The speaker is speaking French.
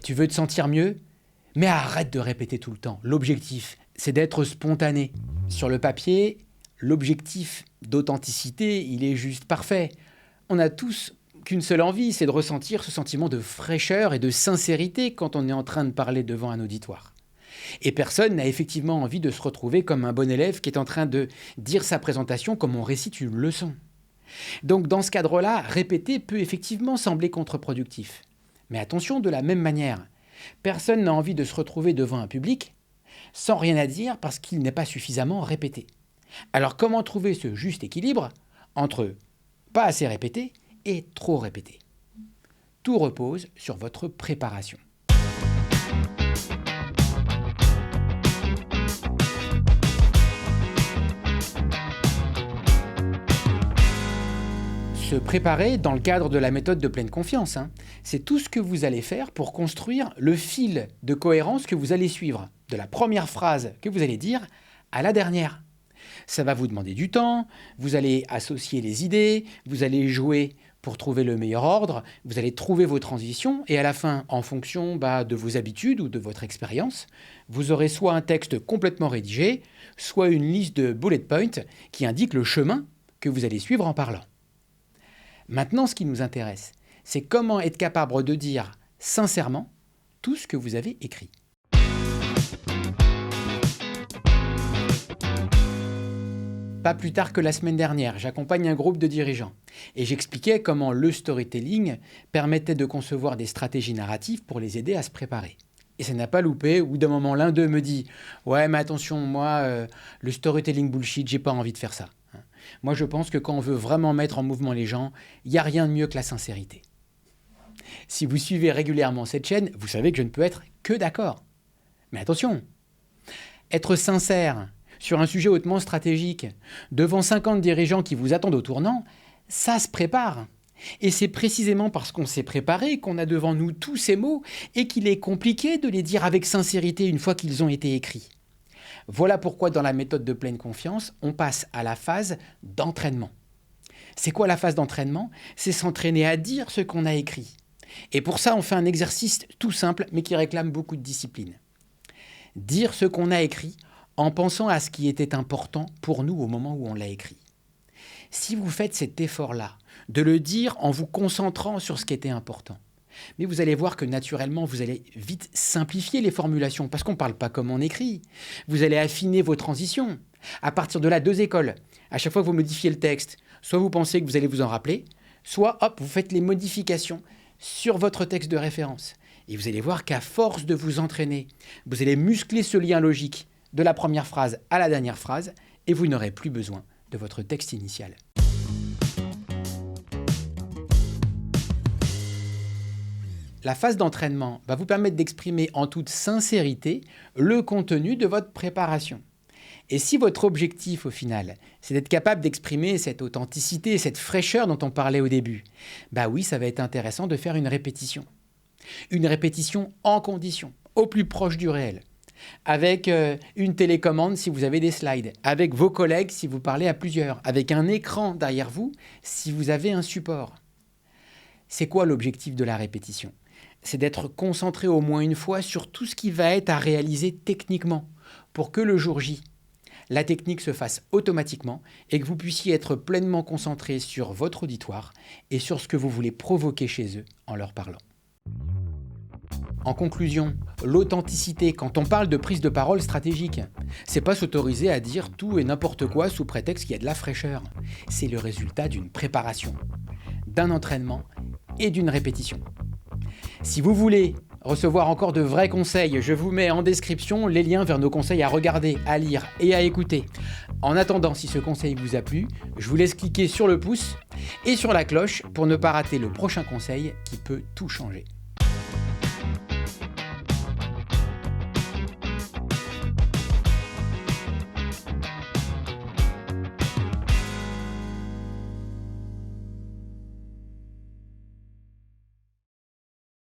Tu veux te sentir mieux? Mais arrête de répéter tout le temps. L'objectif, c'est d'être spontané. Sur le papier, l'objectif d'authenticité, il est juste parfait. On a tous qu'une seule envie, c'est de ressentir ce sentiment de fraîcheur et de sincérité quand on est en train de parler devant un auditoire. Et personne n'a effectivement envie de se retrouver comme un bon élève qui est en train de dire sa présentation comme on récite une leçon. Donc dans ce cadre-là, répéter peut effectivement sembler contre-productif. Mais attention, de la même manière, personne n'a envie de se retrouver devant un public sans rien à dire parce qu'il n'est pas suffisamment répété. Alors comment trouver ce juste équilibre entre pas assez répété et trop répété? Tout repose sur votre préparation. Se préparer dans le cadre de la méthode de pleine confiance, c'est tout ce que vous allez faire pour construire le fil de cohérence que vous allez suivre, de la première phrase que vous allez dire à la dernière. Ça va vous demander du temps, vous allez associer les idées, vous allez jouer pour trouver le meilleur ordre, vous allez trouver vos transitions et à la fin, en fonction de vos habitudes ou de votre expérience, vous aurez soit un texte complètement rédigé, soit une liste de bullet points qui indique le chemin que vous allez suivre en parlant. Maintenant, ce qui nous intéresse, c'est comment être capable de dire sincèrement tout ce que vous avez écrit. Pas plus tard que la semaine dernière, j'accompagne un groupe de dirigeants et j'expliquais comment le storytelling permettait de concevoir des stratégies narratives pour les aider à se préparer. Et ça n'a pas loupé, au bout d'un moment, l'un d'eux me dit « Ouais, mais attention, moi, le storytelling bullshit, j'ai pas envie de faire ça. » Moi, je pense que quand on veut vraiment mettre en mouvement les gens, il n'y a rien de mieux que la sincérité. Si vous suivez régulièrement cette chaîne, vous savez que je ne peux être que d'accord. Mais attention, être sincère sur un sujet hautement stratégique, devant 50 dirigeants qui vous attendent au tournant, ça se prépare. Et c'est précisément parce qu'on s'est préparé qu'on a devant nous tous ces mots et qu'il est compliqué de les dire avec sincérité une fois qu'ils ont été écrits. Voilà pourquoi dans la méthode de pleine confiance, on passe à la phase d'entraînement. C'est quoi la phase d'entraînement? C'est s'entraîner à dire ce qu'on a écrit. Et pour ça, on fait un exercice tout simple, mais qui réclame beaucoup de discipline. Dire ce qu'on a écrit en pensant à ce qui était important pour nous au moment où on l'a écrit. Si vous faites cet effort-là, de le dire en vous concentrant sur ce qui était important, mais vous allez voir que naturellement, vous allez vite simplifier les formulations parce qu'on ne parle pas comme on écrit. Vous allez affiner vos transitions. À partir de là, 2 écoles. À chaque fois que vous modifiez le texte, soit vous pensez que vous allez vous en rappeler, soit vous faites les modifications sur votre texte de référence. Et vous allez voir qu'à force de vous entraîner, vous allez muscler ce lien logique de la première phrase à la dernière phrase et vous n'aurez plus besoin de votre texte initial. La phase d'entraînement va vous permettre d'exprimer en toute sincérité le contenu de votre préparation. Et si votre objectif au final, c'est d'être capable d'exprimer cette authenticité, cette fraîcheur dont on parlait au début, oui, ça va être intéressant de faire une répétition. Une répétition en condition, au plus proche du réel. Avec une télécommande si vous avez des slides, avec vos collègues si vous parlez à plusieurs, avec un écran derrière vous si vous avez un support. C'est quoi l'objectif de la répétition? C'est d'être concentré au moins une fois sur tout ce qui va être à réaliser techniquement pour que le jour J, la technique se fasse automatiquement et que vous puissiez être pleinement concentré sur votre auditoire et sur ce que vous voulez provoquer chez eux en leur parlant. En conclusion, l'authenticité, quand on parle de prise de parole stratégique, c'est pas s'autoriser à dire tout et n'importe quoi sous prétexte qu'il y a de la fraîcheur. C'est le résultat d'une préparation, d'un entraînement et d'une répétition. Si vous voulez recevoir encore de vrais conseils, je vous mets en description les liens vers nos conseils à regarder, à lire et à écouter. En attendant, si ce conseil vous a plu, je vous laisse cliquer sur le pouce et sur la cloche pour ne pas rater le prochain conseil qui peut tout changer.